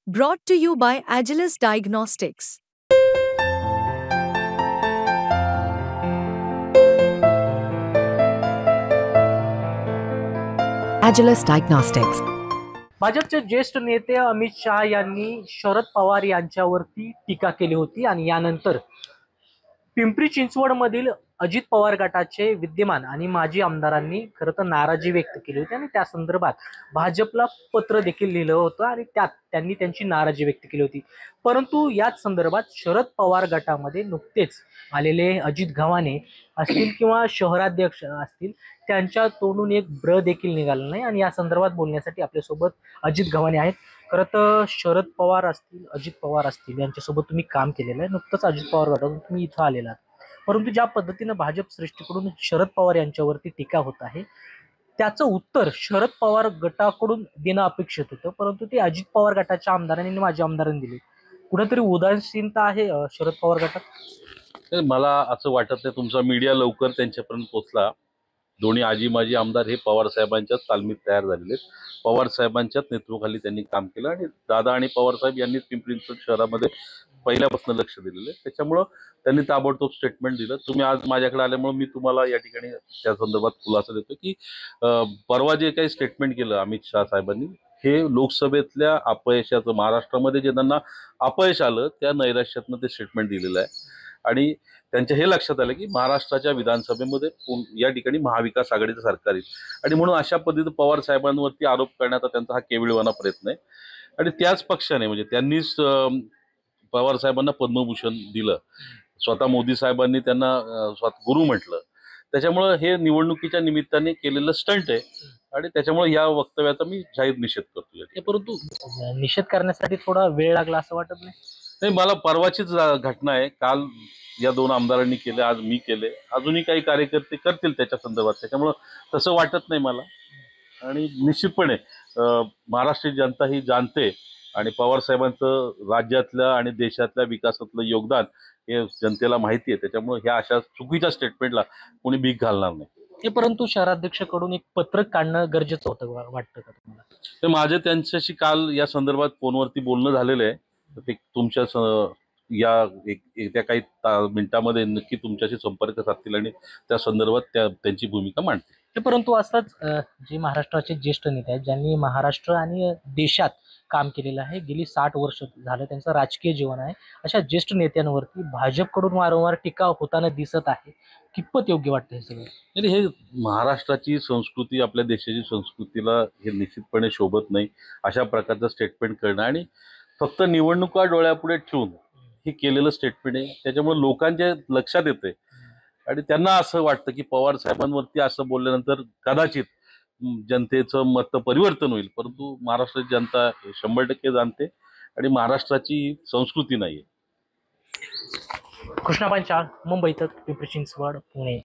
Brought to you by Agilus Diagnostics. Agilus Diagnostics. भाजपचे ज्येष्ठ नेते अमित शहा यांनी शरद पवार यांच्यावरती टीका केली होती आणि यानंतर पिंपरी चिंचवडमधील अजित पवार गटाचे विद्यमान आणि माजी आमदारांनी खरं तर नाराजी व्यक्त केली होती आणि त्या संदर्भात भाजपला पत्र देखील लिहिलं होतं आणि त्यात त्यांनी त्यांची नाराजी व्यक्त केली होती। परंतु याच संदर्भात शरद पवार गटामध्ये नुकतेच आलेले अजित गव्हाणे असतील किंवा शहराध्यक्ष असतील त्यांच्या तोंडून एक ब्र देखील निघाला नाही आणि या संदर्भात बोलण्यासाठी आपल्यासोबत अजित गव्हाणे आहेत। खरं तर शरद पवार असतील अजित पवार असतील यांच्यासोबत तुम्ही काम केलेलं आहे, नुकतंच अजित पवार गटातून तुम्ही इथं आलेला आहात, परंतु ज्या पद्धतीनं भाजप सृष्टीकडून शरद पवार यांच्यावरती टीका होत आहे त्याचं उत्तर शरद पवार गटाकडून देणं अपेक्षित होतं, परंतु ते अजित पवार गटाच्या आमदारांनी आणि माजी आमदारांनी दिले। कुठेतरी उदासीनता आहे शरद पवार गटात। मला असं वाटत नाही तुमचा मीडिया लवकर त्यांच्यापर्यंत पोहोचला। दोन्ही आजी माजी आमदार हे पवार साहेबांच्याच तालमीत तयार झालेले, पवार साहेबांच्याच नेतृत्वाखाली त्यांनी काम केलं आणि दादा आणि पवार साहेब यांनी पिंपरी चिंचवड शहरामध्ये पहिल्यापासून लक्ष दिलेलं आहे, त्याच्यामुळं त्यांनी ताबडतोब स्टेटमेंट दिलं। तुम्ही आज माझ्याकडे आल्यामुळे मी तुम्हाला या ठिकाणी त्या संदर्भात खुलासा देतो की परवा जे काही स्टेटमेंट केलं अमित शहा साहेबांनी हे लोकसभेतल्या अपयशाचं, महाराष्ट्रामध्ये जे त्यांना अपयश आलं त्या नैराश्यातनं ते स्टेटमेंट दिलेलं आहे आणि त्यांच्या हे लक्षात आलं की महाराष्ट्राच्या विधानसभेमध्ये या ठिकाणी महाविकास आघाडीचं सरकार येईल आणि म्हणून अशा पद्धतीने पवार साहेबांवरती आरोप करण्याचा त्यांचा हा केविलवाणा प्रयत्न आहे। आणि त्याच पक्षाने म्हणजे त्यांनीच पवार साहेबांना पद्मभूषण दिलं, स्वतः मोदी साहेबांनी त्यांना गुरु म्हटलं, त्याच्यामुळं हे निवडणुकीच्या निमित्ताने केलेलं स्टंट आहे आणि त्याच्यामुळे या वक्तव्याचा मी जाहीर निषेध करतो। परंतु निषेध करण्यासाठी थोडा वेळ लागला असं वाटत नाही, मला परवाचीच घटना आहे, काल या दोन आमदारांनी केले, आज मी केले, अजूनही काही कार्यकर्ते करतील त्याच्या संदर्भात, त्याच्यामुळं तसं वाटत नाही मला। आणि निश्चितपणे महाराष्ट्राची जनता ही जाणते आणि पवार साहेबांचं राज्यातल्या आणि देशातल्या विकासातलं योगदान हे जनतेला माहिती आहे, त्याच्यामुळे ह्या अशा चुकीच्या स्टेटमेंटला कोणी भीक घालणार नाही। परंतु शहराध्यक्षकडून एक पत्रक काढणं गरजेचं होतं वाटतं का तुम्हाला? ते माझे त्यांच्याशी काल या संदर्भात फोनवरती बोलणं झालेलं आहे, ते तुमच्या या येत्या काही मिनिटांमध्ये नक्की तुमच्याशी संपर्क साधतील आणि त्या संदर्भात त्यांची भूमिका मांडतील। परंतु असंच जे महाराष्ट्राचे ज्येष्ठ नेते आहेत ज्यांनी महाराष्ट्र आणि देशात काम केलेलं आहे, गेली 60 वर्ष झालं त्यांचं राजकीय जीवन आहे, अशा ज्येष्ठ नेत्यांवरती भाजपकडून वारंवार टीका होताना दिसत आहे, कितपत योग्य वाटतं हे सगळं? हे महाराष्ट्राची संस्कृती, आपल्या देशाची संस्कृतीला हे निश्चितपणे शोभत नाही अशा प्रकारचं स्टेटमेंट करणं आणि फक्त निवडणुका डोळ्यापुढे ठेवून हे केलेलं स्टेटमेंट आहे, त्याच्यामुळे लोकांच्या लक्षात येते आणि त्यांना असं वाटतं की पवार साहेबांवरती असं बोलल्यानंतर कदाचित जनतेचं मत परिवर्तन होईल, परंतु महाराष्ट्राची जनता 100% जाणते आणि महाराष्ट्राची संस्कृती नाहीये। कृष्णा पंचाल, मुंबई तक, पिंपरी चिंचवड, पुणे।